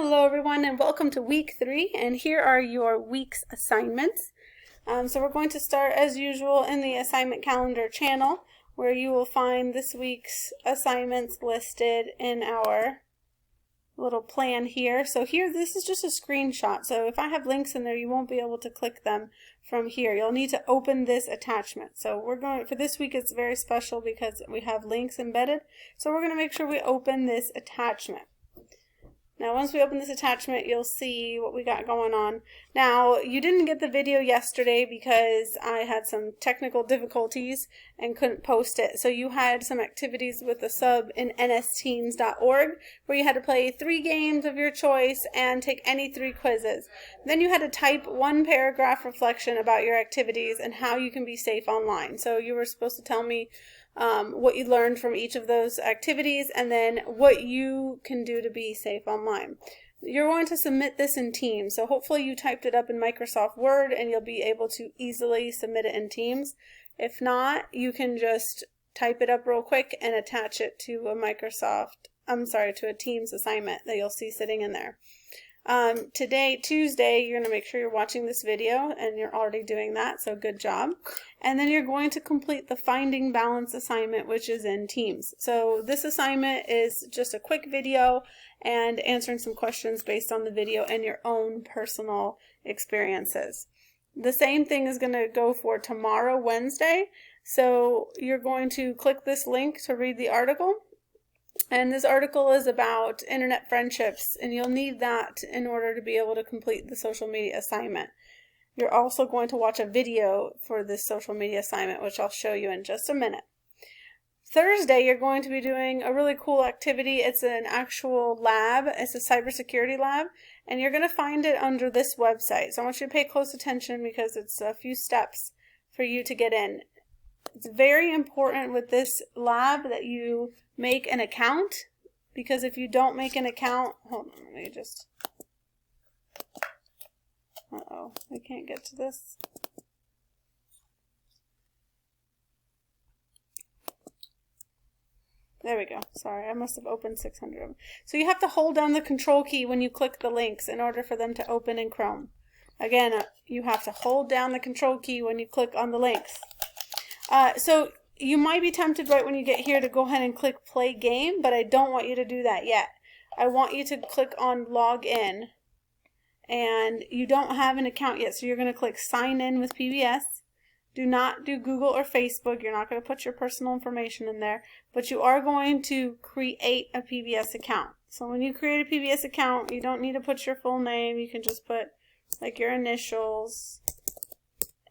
Hello everyone and welcome to week 3, and here are your week's assignments. So we're going to start as usual in the assignment calendar channel, where you will find this week's assignments listed in our little plan here. So here, this is just a screenshot, so if I have links in there you won't be able to click them from here. You'll need to open this attachment. So we're going, for this week it's very special because we have links embedded, so we're going to make sure we open this attachment. Now once we open this attachment, you'll see what we got going on. Now, you didn't get the video yesterday because I had some technical difficulties and couldn't post it. So you had some activities with the sub in nsteens.org where you had to play 3 games of your choice and take any 3 quizzes. Then you had to type 1 paragraph reflection about your activities and how you can be safe online. So you were supposed to tell me what you learned from each of those activities, and then what you can do to be safe online. You're going to submit this in Teams, so hopefully you typed it up in Microsoft Word and you'll be able to easily submit it in Teams. If not, you can just type it up real quick and attach it to a Teams assignment that you'll see sitting in there. Today, Tuesday, you're going to make sure you're watching this video, and you're already doing that, so good job. And then you're going to complete the Finding Balance assignment, which is in Teams. So this assignment is just a quick video and answering some questions based on the video and your own personal experiences. The same thing is going to go for tomorrow, Wednesday. So you're going to click this link to read the article. And this article is about internet friendships, and you'll need that in order to be able to complete the social media assignment. You're also going to watch a video for this social media assignment, which I'll show you in just a minute. Thursday, you're going to be doing a really cool activity. It's an actual lab. It's a cybersecurity lab, and you're going to find it under this website. So I want you to pay close attention because it's a few steps for you to get in. It's very important with this lab that you make an account, because if you don't make an account, hold on, let me just, I can't get to this. There we go. Sorry, I must have opened 600 of them. So you have to hold down the control key when you click the links in order for them to open in Chrome. Again, you have to hold down the control key when you click on the links. So you might be tempted right when you get here to go ahead and click play game, but I don't want you to do that yet. I want you to click on log in, and you don't have an account yet, so you're going to click sign in with PBS. Do not do Google or Facebook. You're not going to put your personal information in there, but you are going to create a PBS account. So when you create a PBS account, you don't need to put your full name. You can just put like your initials.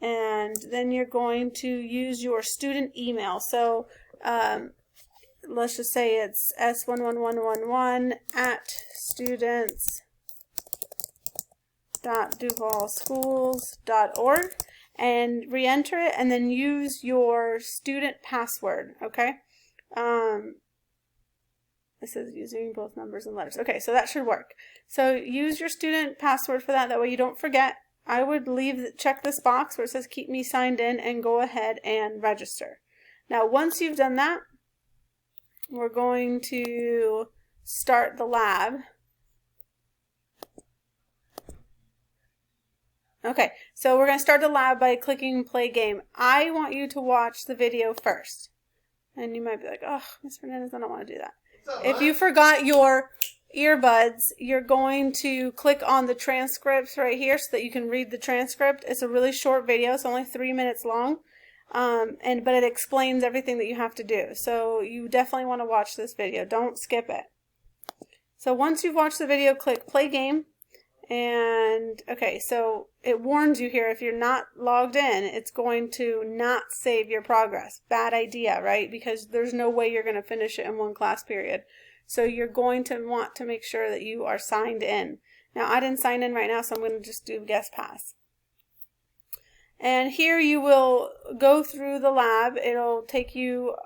And then you're going to use your student email. So let's just say it's s11111@students.duvalschools.org, and re-enter it, and then use your student password. Okay. This is using both numbers and letters. Okay, so that should work. So use your student password for that. That way you don't forget. I would check this box where it says keep me signed in and go ahead and register. Now once you've done that, we're going to start the lab. Okay, so we're going to start the lab by clicking play game. I want you to watch the video first. And you might be like, oh, Ms. Fernandez, I don't want to do that. If you forgot your earbuds, you're going to click on the transcripts right here so that you can read the transcript. It's a really short video. It's only 3 minutes long, but it explains everything that you have to do. So you definitely want to watch this video. Don't skip it. So once you've watched the video, click play game. And okay, so it warns you here, if you're not logged in, it's going to not save your progress. Bad idea, right? Because there's no way you're going to finish it in one class period. So you're going to want to make sure that you are signed in. Now, I didn't sign in right now, so I'm going to just do guest pass. And here you will go through the lab. It'll take you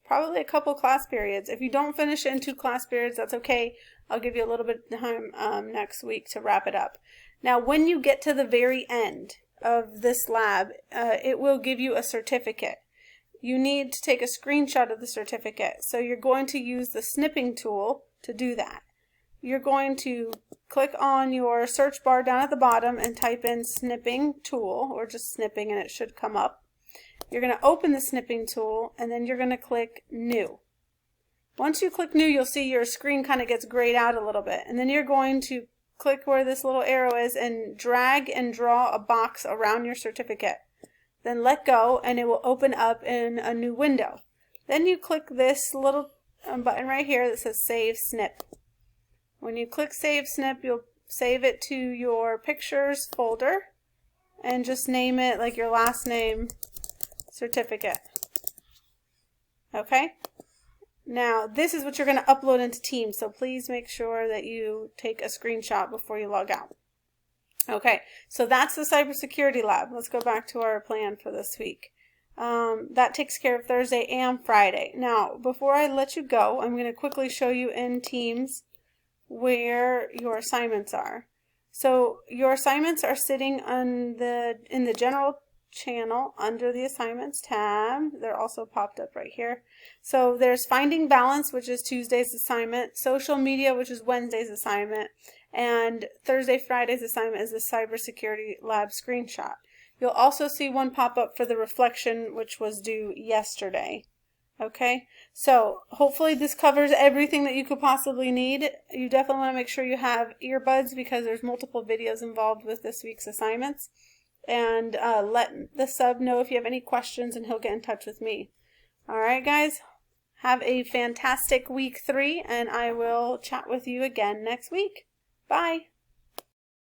probably a couple class periods. If you don't finish it in 2 class periods, that's okay. I'll give you a little bit of time next week to wrap it up. Now, when you get to the very end of this lab, it will give you a certificate. You need to take a screenshot of the certificate. So you're going to use the snipping tool to do that. you're going to click on your search bar down at the bottom and type in snipping tool, or just snipping, and it should come up. You're going to open the snipping tool, and then you're going to click new. Once you click new, you'll see your screen kind of gets grayed out a little bit, and then you're going to click where this little arrow is and drag and draw a box around your certificate. Then let go, and it will open up in a new window. Then you click this little button right here that says Save Snip. When you click Save Snip, you'll save it to your Pictures folder and just name it like your last name, certificate. Okay? Now, this is what you're going to upload into Teams, so please make sure that you take a screenshot before you log out. Okay, so that's the cybersecurity lab. Let's go back to our plan for this week. That takes care of Thursday and Friday. Now, before I let you go, I'm going to quickly show you in Teams where your assignments are. So your assignments are sitting in the general channel under the assignments tab. They're also popped up right here. So there's Finding Balance, which is Tuesday's assignment, Social Media, which is Wednesday's assignment, and Thursday, Friday's assignment is the Cybersecurity Lab screenshot. You'll also see one pop up for the reflection, which was due yesterday. Okay, so hopefully this covers everything that you could possibly need. You definitely want to make sure you have earbuds because there's multiple videos involved with this week's assignments. And let the sub know if you have any questions, and he'll get in touch with me. All right, guys, have a fantastic week 3, and I will chat with you again next week. Bye.